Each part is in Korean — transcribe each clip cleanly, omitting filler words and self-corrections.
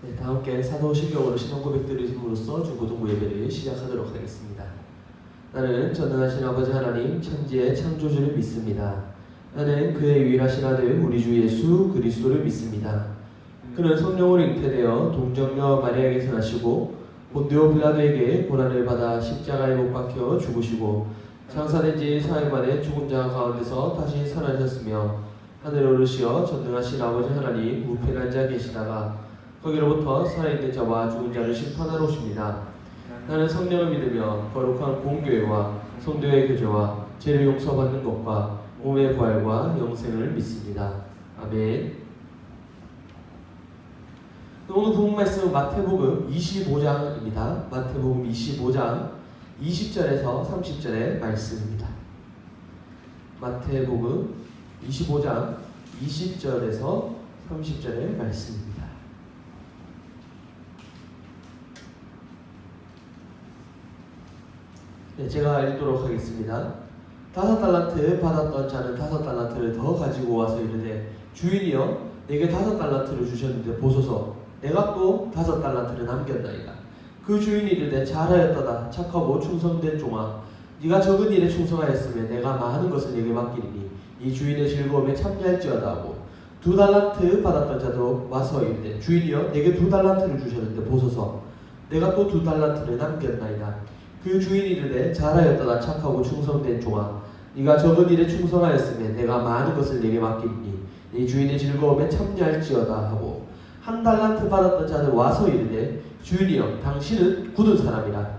네, 다 함께 사도신경으로 신앙 고백 드림으로써 중고등부 예배를 시작하도록 하겠습니다. 나는 전능하신 아버지 하나님 천지의 창조주를 믿습니다. 나는 그의 유일하신 아들 우리 주 예수 그리스도를 믿습니다. 그는 성령으로 잉태되어 동정녀 마리아에게서 나시고 본디오 빌라도에게 고난을 받아 십자가에 못 박혀 죽으시고 장사된 지 4일 만에 죽은 자 가운데서 다시 살아나셨으며 하늘에 오르시어 전능하신 아버지 하나님 우편에 앉아 계시다가 거기로부터 살아있는 자와 죽은 자를 심판하러 오십니다. 나는 성령을 믿으며 거룩한 공교회와 성도의 교제와 죄를 용서받는 것과 몸의 부활과 영생을 믿습니다. 아멘. 오늘 본 말씀은 마태복음 25장입니다. 마태복음 25장 20절에서 30절의 말씀입니다. 마태복음 25장 20절에서 30절의 말씀입니다. 네, 제가 읽도록 하겠습니다. 5달란트 받았던 자는 5달란트를 더 가지고 와서 이르되 주인이여 내게 5달란트를 주셨는데 보소서 내가 또 5달란트를 남겼나이다. 그 주인이 이르되 잘하였도다 착하고 충성된 종아 네가 적은 일에 충성하였으면 내가 많은 것을 네게 맡기리니 이 주인의 즐거움에 참여할지어다 하고 2달란트 받았던 자도 와서 이르되 주인이여 내게 2달란트를 주셨는데 보소서 내가 또 2달란트를 남겼나이다. 그 주인이 이르되 잘하였도다 착하고 충성된 종아 네가 적은 일에 충성하였으면 내가 많은 것을 네게 맡기리니 네 주인의 즐거움에 참여할지어다 하고 1달란트 받았던 자는 와서 이르되 주인이여 당신은 굳은 사람이라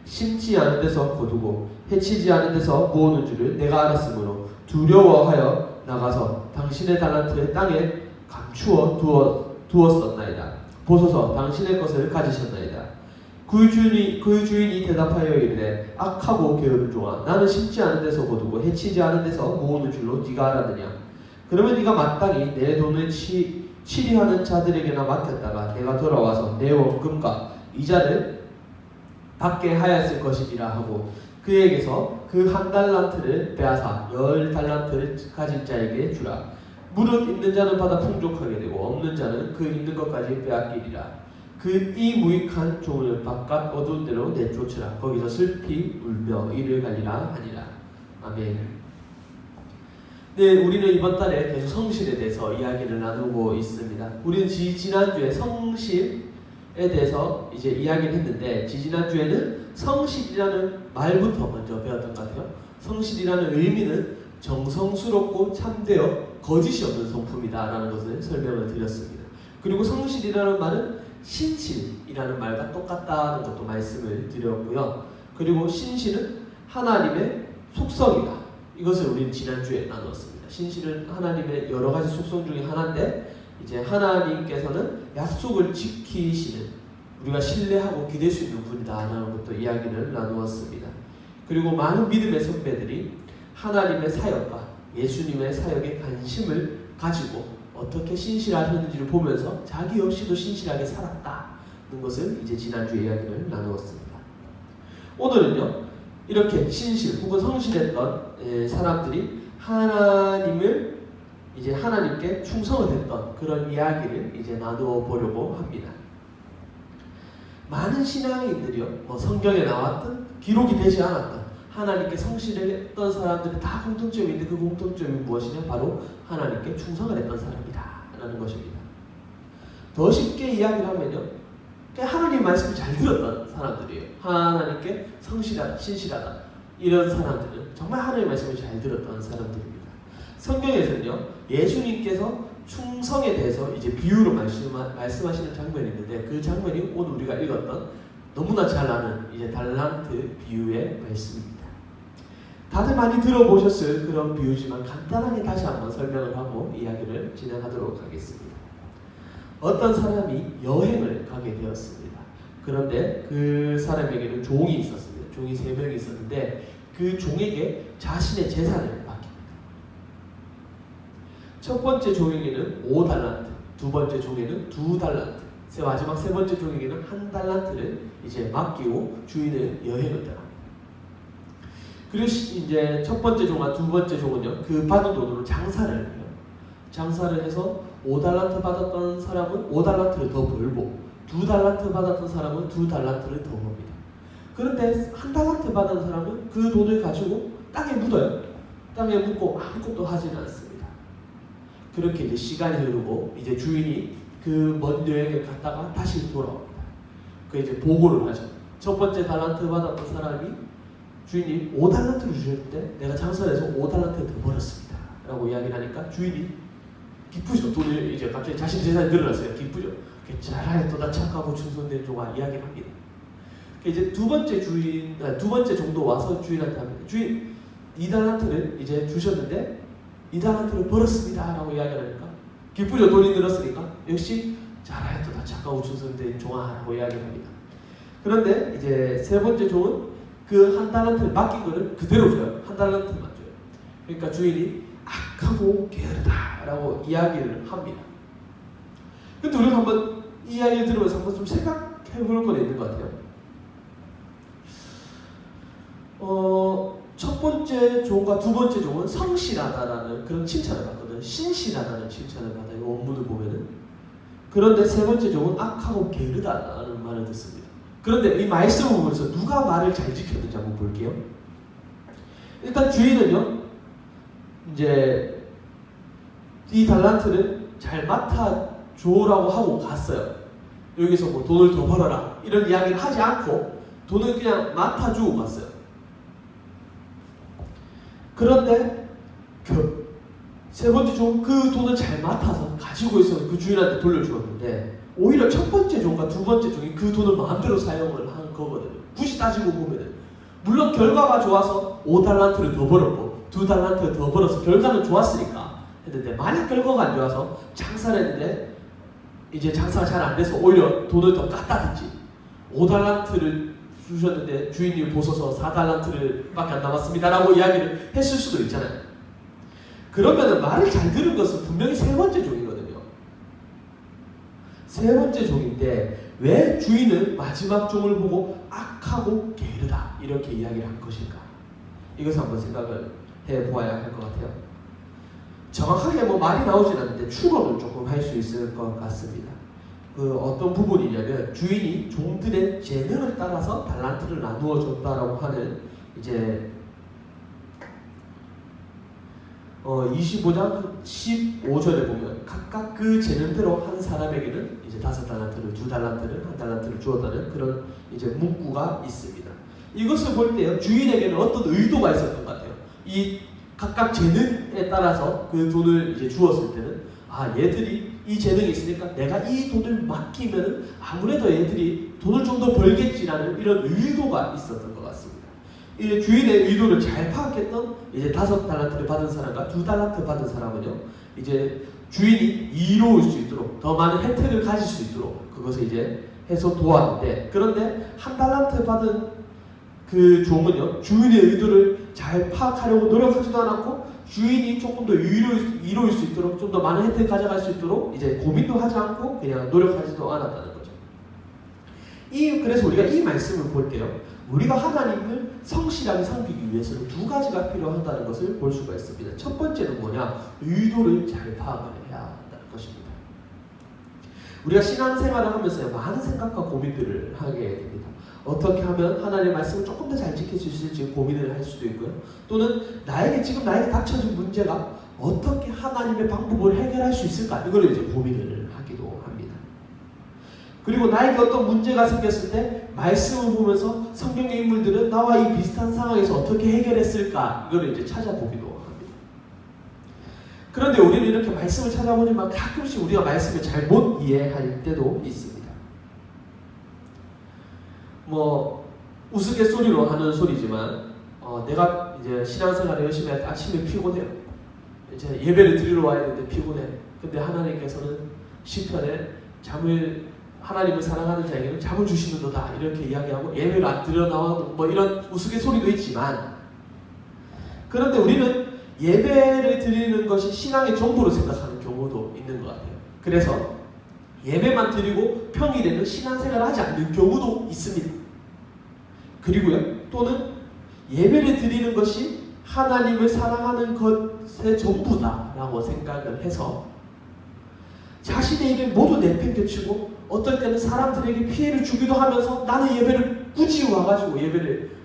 심지 않은 데서 거두고 해치지 않은 데서 모으는 줄을 내가 알았으므로 두려워하여 나가서 당신의 달란트를 땅에 감추어 두었었나이다. 보소서 당신의 것을 가지셨나이다. 그 주인이 대답하여 이르되 악하고 게으른 종아 나는 심지 않은 데서 거두고 해치지 않은 데서 모으는 줄로 네가 알았느냐. 그러면 네가 마땅히 내 돈을 치리하는 자들에게나 맡겼다가 내가 돌아와서 내 원금과 이자를 받게 하였을 것이니라 하고 그에게서 그 1달란트를 빼앗아 10달란트를 가진 자에게 주라. 무릇 있는 자는 받아 풍족하게 되고 없는 자는 그 있는 것까지 빼앗기리라. 이 무익한 종을 바깥 어두운 데로 내쫓으라. 거기서 슬피 울며 이를 갈리라 하니라. 아멘. 네, 우리는 이번 달에 계속 성실에 대해서 이야기를 나누고 있습니다. 우리는 지난주에 성실에 대해서 이제 이야기를 했는데 지난주에는 성실이라는 말부터 먼저 배웠던 것 같아요. 성실이라는 의미는 정성스럽고 참되어 거짓이 없는 성품이다 라는 것을 설명을 드렸습니다. 그리고 성실이라는 말은 신실이라는 말과 똑같다는 것도 말씀을 드렸고요. 그리고 신실은 하나님의 속성이다. 이것을 우리는 지난주에 나누었습니다. 신실은 하나님의 여러 가지 속성 중에 하나인데 이제 하나님께서는 약속을 지키시는 우리가 신뢰하고 기댈 수 있는 분이다라는 것도 이야기를 나누었습니다. 그리고 많은 믿음의 선배들이 하나님의 사역과 예수님의 사역에 관심을 가지고 어떻게 신실하셨는지를 보면서 자기 없이도 신실하게 살았다는 것을 이제 지난주에 이야기를 나누었습니다. 오늘은요 이렇게 신실 혹은 성실했던 사람들이 하나님을 이제 하나님께 충성을 했던 그런 이야기를 이제 나누어 보려고 합니다. 많은 신앙인들이요 성경에 나왔던 기록이 되지 않았던 하나님께 성실했던 사람들이 다 공통점이 있는데 그 공통점이 무엇이냐? 바로 하나님께 충성을 했던 사람이다 라는 것입니다. 더 쉽게 이야기를 하면요 하나님 말씀을 잘 들었던 사람들이에요. 하나님께 성실하다, 신실하다 이런 사람들은 정말 하나님 말씀을 잘 들었던 사람들입니다. 성경에서는요 예수님께서 충성에 대해서 이제 비유로 말씀하시는 장면이 있는데 그 장면이 오늘 우리가 읽었던 너무나 잘 아는 이제 달란트 비유의 말씀입니다. 다들 많이 들어보셨을 그런 비유지만 간단하게 다시 한번 설명을 하고 이야기를 진행하도록 하겠습니다. 어떤 사람이 여행을 가게 되었습니다. 그런데 그 사람에게는 종이 있었습니다. 종이 3명이 있었는데 그 종에게 자신의 재산을 맡깁니다. 첫 번째 종에게는 5달란트, 두 번째 종에는 2달란트, 마지막 세 번째 종에게는 1달란트를 이제 맡기고 주인은 여행을 떠납니다. 그리고 이제 첫 번째 종과 두 번째 종은요 그 받은 돈으로 장사를 해요. 장사를 해서 5달란트 받았던 사람은 5달란트를 더 벌고 2달란트 받았던 사람은 2달란트를 더 벌입니다. 그런데 1달란트 받은 사람은 그 돈을 가지고 땅에 묻어요. 땅에 묻고 아무것도 하지는 않습니다. 그렇게 이제 시간이 흐르고 이제 주인이 그 먼 여행을 갔다가 다시 돌아옵니다. 그 이제 보고를 하죠. 첫 번째 달란트 받았던 사람이 주인이 5달란트를 주셨는데 내가 장사를 해서 5달란트 더 벌었습니다 라고 이야기를 하니까 주인이 기쁘죠. 돈이 이제 갑자기 자신 재산이 늘어났어요. 기쁘죠. 잘하였다 나 착하고 충성된 종아 이야기를 합니다. 이제 두 번째 정도 와서 주인한테 합니다. 주인 2달란트를 이제 주셨는데 2달란트를 벌었습니다 라고 이야기를 하니까 기쁘죠. 돈이 늘었으니까 역시 잘하였다 나 착하고 충성된 종아 라고 이야기를 합니다. 그런데 이제 세 번째 종은 그 1달란트를 맡긴 거를 그대로 줘요. 1달란트만 줘요. 그러니까 주인이 악하고 게으르다 라고 이야기를 합니다. 근데 우리가 한번 이 이야기를 들으면서 한번 좀 생각해 볼 건 있는 것 같아요. 첫 번째 종과 두 번째 종은 성실하다라는 그런 칭찬을 받거든. 신실하다는 칭찬을 받아요. 원문을 보면은. 그런데 세 번째 종은 악하고 게으르다라는 말을 듣습니다. 그런데 이 말씀을 보면서 누가 말을 잘 지켰는지 한번 볼게요. 일단 주인은요, 이제 이 달란트를 잘 맡아줘라고 하고 갔어요. 여기서 뭐 돈을 더 벌어라 이런 이야기를 하지 않고 돈을 그냥 맡아주고 갔어요. 그런데 세 번째 종은 그 돈을 잘 맡아서 가지고 있어서 그 주인한테 돌려주었는데 오히려 첫 번째 종과 두 번째 종이 그 돈을 마음대로 사용을 한 거거든요. 굳이 따지고 보면은 물론 결과가 좋아서 5달란트를 더 벌었고 2달란트를 더 벌어서 결과는 좋았으니까 했는데 만약 결과가 안 좋아서 장사를 했는데 이제 장사가 잘 안 돼서 오히려 돈을 더 깠다든지 5달란트를 주셨는데 주인이 보셔서 4달란트를 밖에 안 남았습니다 라고 이야기를 했을 수도 있잖아요. 그러면은 말을 잘 들은 것은 분명히 세 번째 종이거든요. 세 번째 종인데 왜 주인은 마지막 종을 보고 악하고 게으르다 이렇게 이야기를 한 것일까? 이것을 한번 생각을 해보아야 할 것 같아요. 정확하게 뭐 말이 나오진 않는데 추론을 조금 할 수 있을 것 같습니다. 그 어떤 부분이냐면 주인이 종들의 재능을 따라서 달란트를 나누어 줬다라고 하는 이제 25장 15절에 보면 각각 그 재능대로 한 사람에게는 이제 5달란트를 2달란트를 1달란트를 주었다는 그런 이제 문구가 있습니다. 이것을 볼 때요 주인에게는 어떤 의도가 있었던 것 같아요. 이 각각 재능에 따라서 그 돈을 이제 주었을 때는 얘들이 이 재능이 있으니까 내가 이 돈을 맡기면 아무래도 얘들이 돈을 좀 더 벌겠지라는 이런 의도가 있었던 것 같습니다. 이 주인의 의도를 잘 파악했던 이제 5달란트를 받은 사람과 2달란트 받은 사람은요, 이제 주인이 이로울 수 있도록 더 많은 혜택을 가질 수 있도록 그것을 이제 해서 도왔는데, 그런데 1달란트 받은 그 종은요, 주인의 의도를 잘 파악하려고 노력하지도 않았고 주인이 조금 더 이로울 수 있도록 좀 더 많은 혜택을 가져갈 수 있도록 이제 고민도 하지 않고 그냥 노력하지도 않았다는 거죠. 그래서 우리가 이 말씀을 볼 때요, 우리가 하나님을 성실하게 섬기기 위해서는 두 가지가 필요하다는 것을 볼 수가 있습니다. 첫 번째는 뭐냐? 의도를 잘 파악을 해야 한다는 것입니다. 우리가 신앙생활을 하면서 많은 생각과 고민들을 하게 됩니다. 어떻게 하면 하나님의 말씀을 조금 더 잘 지킬 수 있을지 고민을 할 수도 있고요. 또는 지금 나에게 닥쳐진 문제가 어떻게 하나님의 방법으로 해결할 수 있을까? 이걸 이제 고민을 하기도 합니다. 그리고 나에게 어떤 문제가 생겼을 때 말씀을 보면서 성경의 인물들은 나와 이 비슷한 상황에서 어떻게 해결했을까? 이걸 이제 찾아보기도 합니다. 그런데 우리는 이렇게 말씀을 찾아보지만 가끔씩 우리가 말씀을 잘 못 이해할 때도 있습니다. 우스갯소리로 하는 소리지만 내가 이제 신앙생활을 열심히 할 때 아침에 피곤해요. 이제 예배를 드리러 와야 되는데 피곤해. 근데 하나님께서는 시편에 하나님을 사랑하는 자에게는 잠을 주시는도다 이렇게 이야기하고 예배를 안 드려 나와도 이런 우스갯소리도 있지만, 그런데 우리는 예배를 드리는 것이 신앙의 전부로 생각하는 경우도 있는 것 같아요. 그래서 예배만 드리고 평일에는 신앙생활을 하지 않는 경우도 있습니다. 그리고요, 또는 예배를 드리는 것이 하나님을 사랑하는 것의 전부다라고 생각을 해서 자신의 일을 모두 내팽개치고 어떨 때는 사람들에게 피해를 주기도 하면서 나는 예배를 굳이 와가지고 예배를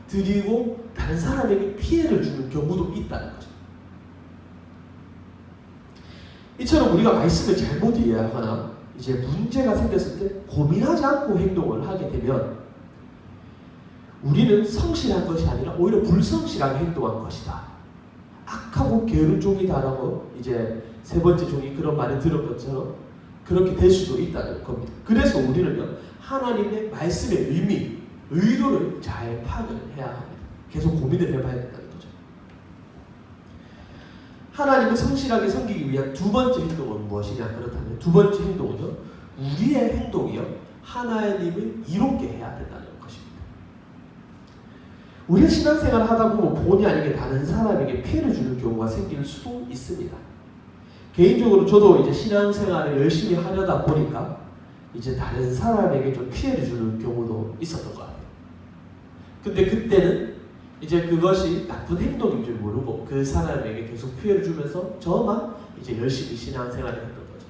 드리고 다른 사람에게 피해를 주는 경우도 있다는 거죠. 이처럼 우리가 말씀을 잘못 이해하거나 이제 문제가 생겼을 때 고민하지 않고 행동을 하게 되면 우리는 성실한 것이 아니라 오히려 불성실하게 행동한 것이다. 악하고 게으른 종이다라고 이제 세 번째 종이 그런 말을 들은 것처럼 그렇게 될 수도 있다는 겁니다. 그래서 우리는요, 하나님의 말씀의 의미, 의도를 잘 파악을 해야 합니다. 계속 고민을 해봐야 된다는 거죠. 하나님을 성실하게 섬기기 위한 두 번째 행동은 무엇이냐? 그렇다면 두 번째 행동은요, 우리의 행동이요, 하나님을 이롭게 해야 된다는 것입니다. 우리가 신앙생활을 하다 보면 본의 아니게 다른 사람에게 피해를 주는 경우가 생길 수도 있습니다. 개인적으로 저도 이제 신앙생활을 열심히 하려다 보니까 이제 다른 사람에게 좀 피해를 주는 경우도 있었던 것 같아요. 근데 그때는 이제 그것이 나쁜 행동인 줄 모르고 그 사람에게 계속 피해를 주면서 저만 이제 열심히 신앙생활을 했던 거죠.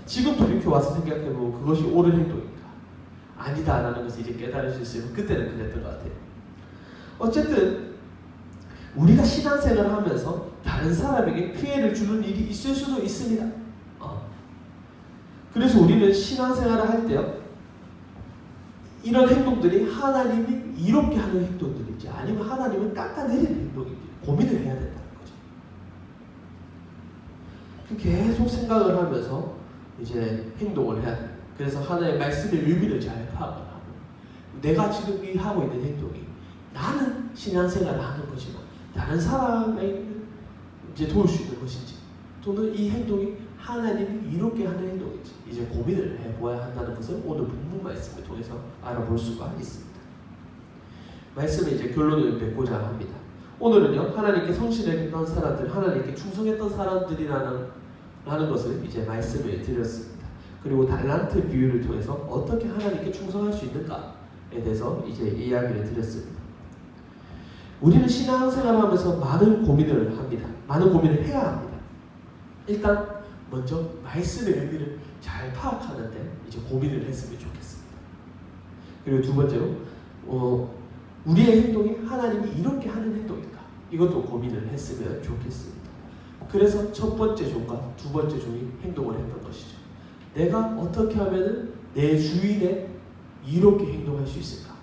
지금 돌이켜 와서 생각해보면 그것이 옳은 행동인가? 아니다라는 것을 이제 깨달을 수 있으면 그때는 그랬던 것 같아요. 어쨌든 우리가 신앙생활을 하면서 다른 사람에게 피해를 주는 일이 있을 수도 있습니다. 그래서 우리는 신앙생활을 할 때요, 이런 행동들이 하나님이 이롭게 하는 행동들인지 아니면 하나님을 깎아내리는 행동인지 고민을 해야 된다는 거죠. 계속 생각을 하면서 이제 행동을 해야 돼요. 그래서 하나님의 말씀의 의미를 잘 파악을 하고, 내가 지금 하고 있는 행동이 나는 신앙생활을 하는 거지만 다른 사람에게 이제 도울 수 있는 것인지, 또는 이 행동이 하나님이 이롭게 하는 행동인지 이제 고민을 해보아야 한다는 것을 오늘 본문 말씀을 통해서 알아볼 수가 있습니다. 말씀에 이제 결론을 맺고자 합니다. 오늘은요, 하나님께 성실했던 사람들, 하나님께 충성했던 사람들이라는 것을 이제 말씀을 드렸습니다. 그리고 달란트 비유를 통해서 어떻게 하나님께 충성할 수 있는가에 대해서 이제 이야기를 드렸습니다. 우리는 신앙생활을 하면서 많은 고민을 합니다. 많은 고민을 해야 합니다. 일단 먼저 말씀의 의미를 잘 파악하는데 이제 고민을 했으면 좋겠습니다. 그리고 두 번째로 우리의 행동이 하나님이 이렇게 하는 행동인가? 이것도 고민을 했으면 좋겠습니다. 그래서 첫 번째 종과 두 번째 종이 행동을 했던 것이죠. 내가 어떻게 하면 내 주인에 이롭게 행동할 수 있을까?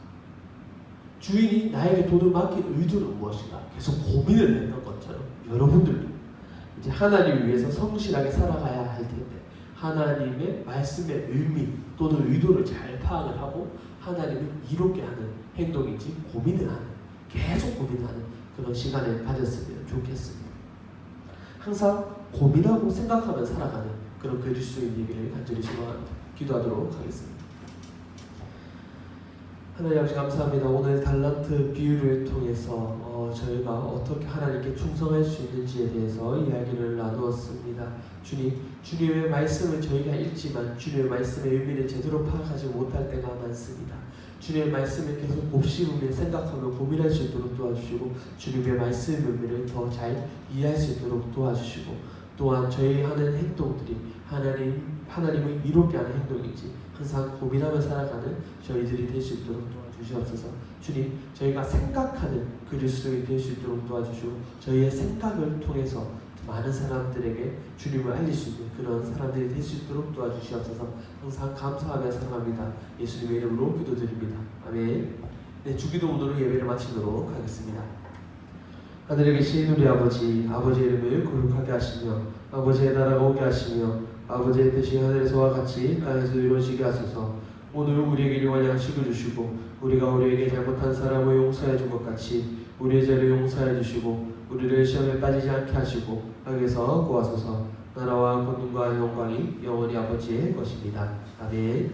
주인이 나에게 돈을 맡길 의도는 무엇인가? 계속 고민을 했던 것처럼 여러분들도 이제 하나님을 위해서 성실하게 살아가야 할 텐데 하나님의 말씀의 의미 또는 의도를 잘 파악을 하고 하나님을 이롭게 하는 행동인지 고민을 하는, 계속 고민하는 그런 시간을 가졌으면 좋겠습니다. 항상 고민하고 생각하며 살아가는 그런 그리스도인이기를 간절히 소망합니다. 기도하도록 하겠습니다. 하나님 아버지 감사합니다. 오늘 달란트 비유를 통해서 저희가 어떻게 하나님께 충성할 수 있는지에 대해서 이야기를 나누었습니다. 주님, 주님의 말씀을 저희가 읽지만 주님의 말씀의 의미를 제대로 파악하지 못할 때가 많습니다. 주님의 말씀을 계속 곱씹으며 생각하며 고민할 수 있도록 도와주시고 주님의 말씀의 의미를 더 잘 이해할 수 있도록 도와주시고 또한 저희 하는 행동들이 하나님을 이롭게 하는 행동인지 항상 고민하며 살아가는 저희들이 될 수 있도록 도와주시옵소서. 주님, 저희가 생각하는 그리스도인이 될 수 있도록 도와주시고 저희의 생각을 통해서 많은 사람들에게 주님을 알릴 수 있는 그런 사람들이 될 수 있도록 도와주시옵소서. 항상 감사하며 사랑합니다. 예수님의 이름으로 기도드립니다. 아멘. 네, 주기도문으로 예배를 마치도록 하겠습니다. 하늘에 계신 우리 아버지, 아버지의 이름을 거룩하게 하시며 아버지의 나라가 오게 하시며 아버지의 뜻이 하늘에서와 같이 땅에서 이루어지게 하소서. 오늘 우리에게 일용할 양식을 주시고 우리가 우리에게 잘못한 사람을 용서해 준 것 같이 우리의 죄를 용서해 주시고 우리를 시험에 빠지지 않게 하시고 악에서 구하소서. 나라와 권능과 영광이 영원히 아버지의 것입니다. 아멘.